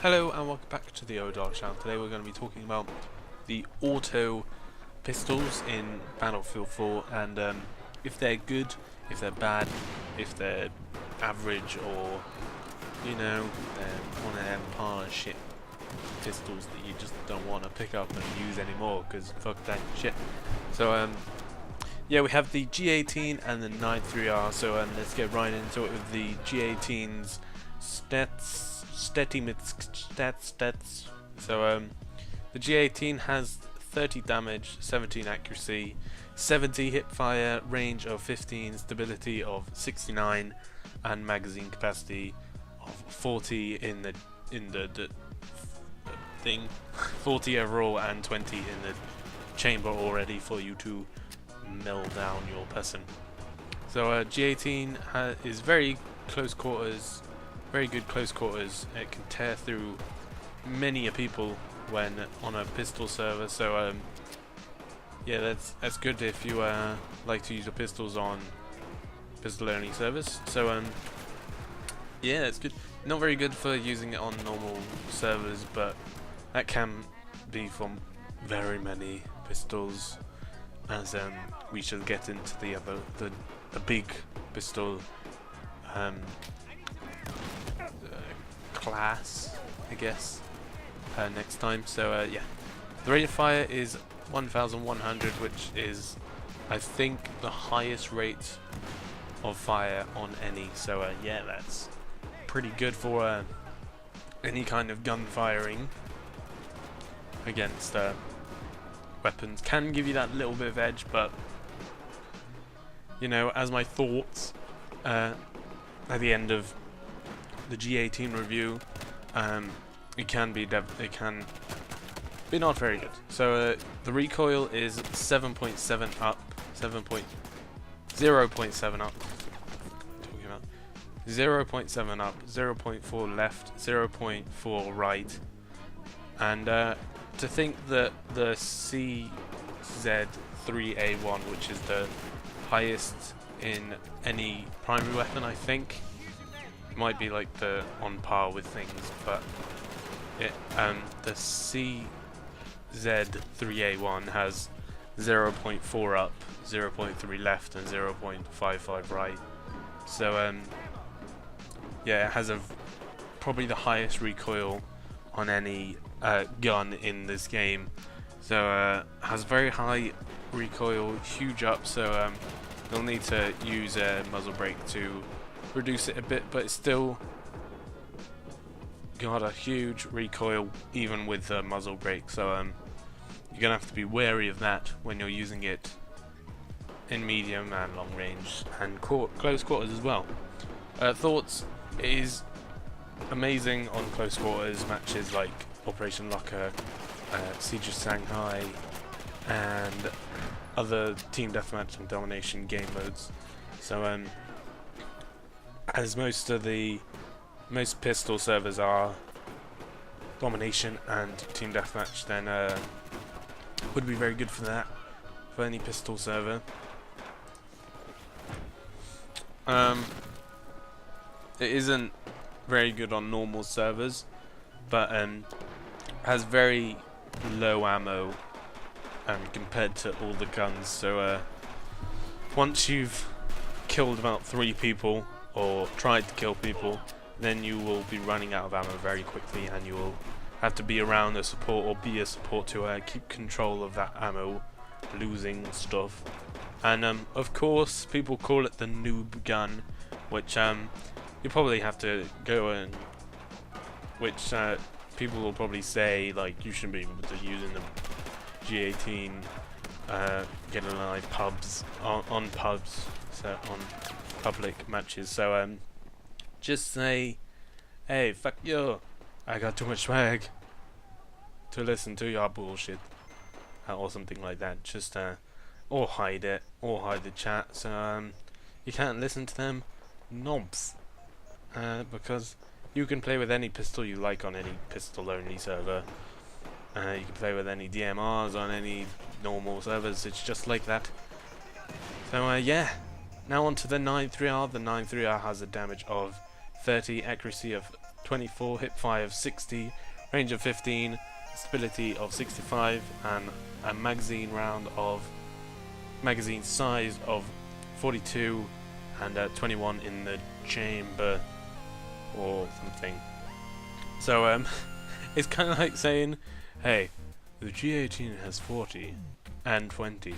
Hello and welcome back to the Ohadollar channel. Today we're going to be talking about the auto pistols in Battlefield 4 and if they're good, if they're bad, if they're average, or you know, they're one of them pile of shit pistols that you just don't want to pick up and use anymore because fuck that shit. So yeah, we have the G18 and the 93R, so let's get right into it with the G18's stats. So the G18 has 30 damage, 17 accuracy, 70 hip fire, range of 15, stability of 69, and magazine capacity of 40 in the thing, 40 overall and 20 in the chamber already for you to mill down your person. So G18 is very close quarters. Very good close quarters. It can tear through many a people when on a pistol server. So yeah, that's good if you like to use your pistols on pistol only servers. So yeah, it's good. Not very good for using it on normal servers, but that can be from very many pistols. As we shall get into the other the big pistol class, I guess, next time. So yeah, the rate of fire is 1100, which is I think the highest rate of fire on any. So yeah, that's pretty good for any kind of gun firing against weapons. Can give you that little bit of edge, but you know, as my thoughts at the end of the G18 review, it can be not very good. So the recoil is 7.7 up, 0.7 up. Talking about 0.7 up, 0.4 left, 0.4 right, and to think that the CZ3A1, which is the highest in any primary weapon, I think. Might be like the on par with things, but it the CZ3A1 has 0.4 up, 0.3 left, and 0.55 right. So yeah, it has probably the highest recoil on any gun in this game. So has very high recoil, huge up. So you'll need to use a muzzle brake to reduce it a bit, but it's still got a huge recoil even with the muzzle brake. So you're gonna have to be wary of that when you're using it in medium and long range and close quarters as well. Thoughts is amazing on close quarters matches like Operation Locker, Siege of Shanghai, and other team deathmatch and domination game modes. So as most pistol servers are domination and team deathmatch, then would be very good for that, for any pistol server. It isn't very good on normal servers, but has very low ammo compared to all the guns. So once you've killed about 3 people or tried to kill people, then you will be running out of ammo very quickly, and you will have to be around a support or be a support to keep control of that ammo losing stuff. And of course people call it the noob gun, which you probably have to go and which people will probably say like you shouldn't be able to use in the G18 getting live pubs on pubs, so on public matches. So just say, hey, fuck you, I got too much swag to listen to your bullshit, or something like that. Just or hide it, or hide the chat, so you can't listen to them knobs, because you can play with any pistol you like on any pistol only server. You can play with any DMRs on any normal servers. It's just like that. So yeah, now on to the 93R. The 93R has a damage of 30, accuracy of 24, hipfire of 60, range of 15, stability of 65, and a magazine size of 42, and 21 in the chamber or something. So it's kind of like saying, hey, the G18 has 40 and 20.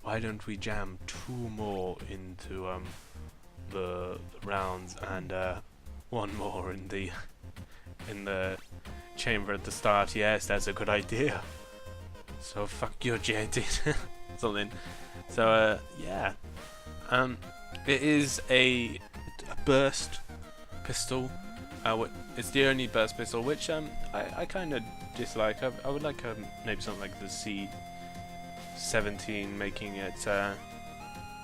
Why don't we jam 2 more into the rounds and 1 more in the chamber at the start? Yes, that's a good idea. So fuck your G18. Something. So yeah. It is a burst pistol. It's the only burst pistol, which I kind of dislike. I would like maybe something like the C17 making it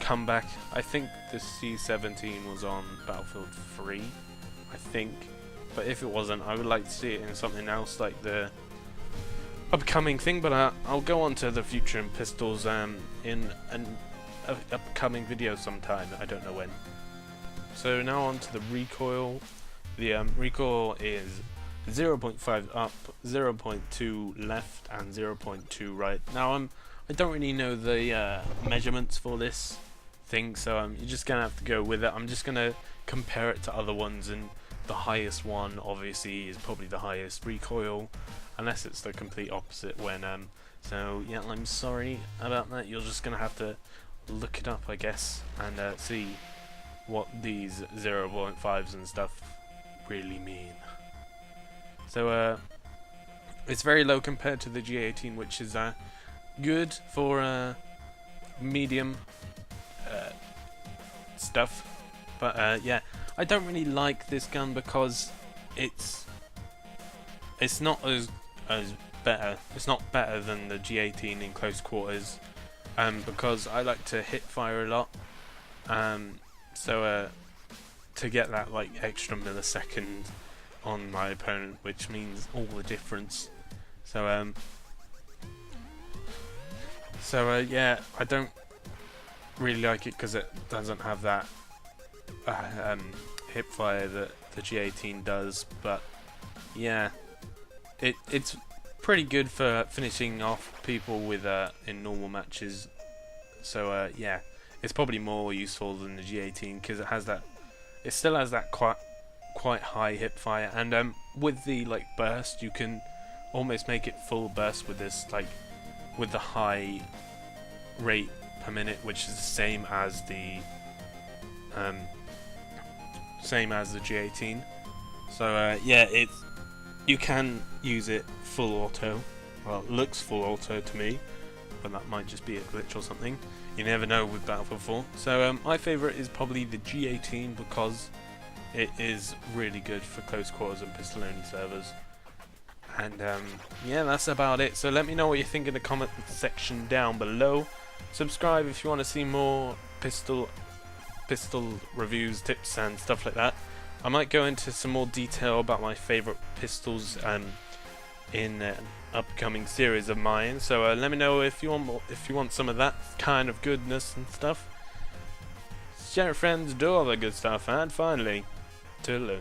come back. I think the C17 was on Battlefield 3, I think. But if it wasn't, I would like to see it in something else, like the upcoming thing. But I'll go on to the future in pistols in an upcoming video sometime. I don't know when. So now on to the recoil. The recoil is 0.5 up, 0.2 left, and 0.2 right. Now I don't really know the measurements for this thing, so you're just gonna have to go with it. I'm just gonna compare it to other ones, and the highest one obviously is probably the highest recoil, unless it's the complete opposite. So yeah, I'm sorry about that. You're just gonna have to look it up, I guess, and see what these 0.5s and stuff really mean. So it's very low compared to the G18, which is good for medium stuff. But yeah, I don't really like this gun because it's not as better. It's not better than the G18 in close quarters. Because I like to hip fire a lot. So to get that like extra millisecond on my opponent, which means all the difference. So yeah, I don't really like it because it doesn't have that hip fire that the G18 does. But yeah, it's pretty good for finishing off people with in normal matches. So yeah, it's probably more useful than the G18 because it still has that quite high hip fire, and with the like burst, you can almost make it full burst with this, like with the high rate per minute, which is the same as the G18. So yeah, you can use it full auto. Well, it looks full auto to me, but that might just be a glitch or something. You never know with Battlefield 4. So my favourite is probably the G18 because it is really good for close quarters and pistol only servers. And yeah, that's about it. So let me know what you think in the comment section down below. Subscribe if you want to see more pistol reviews, tips and stuff like that. I might go into some more detail about my favourite pistols in an upcoming series of mine. So let me know if you want some of that kind of goodness and stuff. Share it, friends, do all the good stuff, and finally, toodaloo.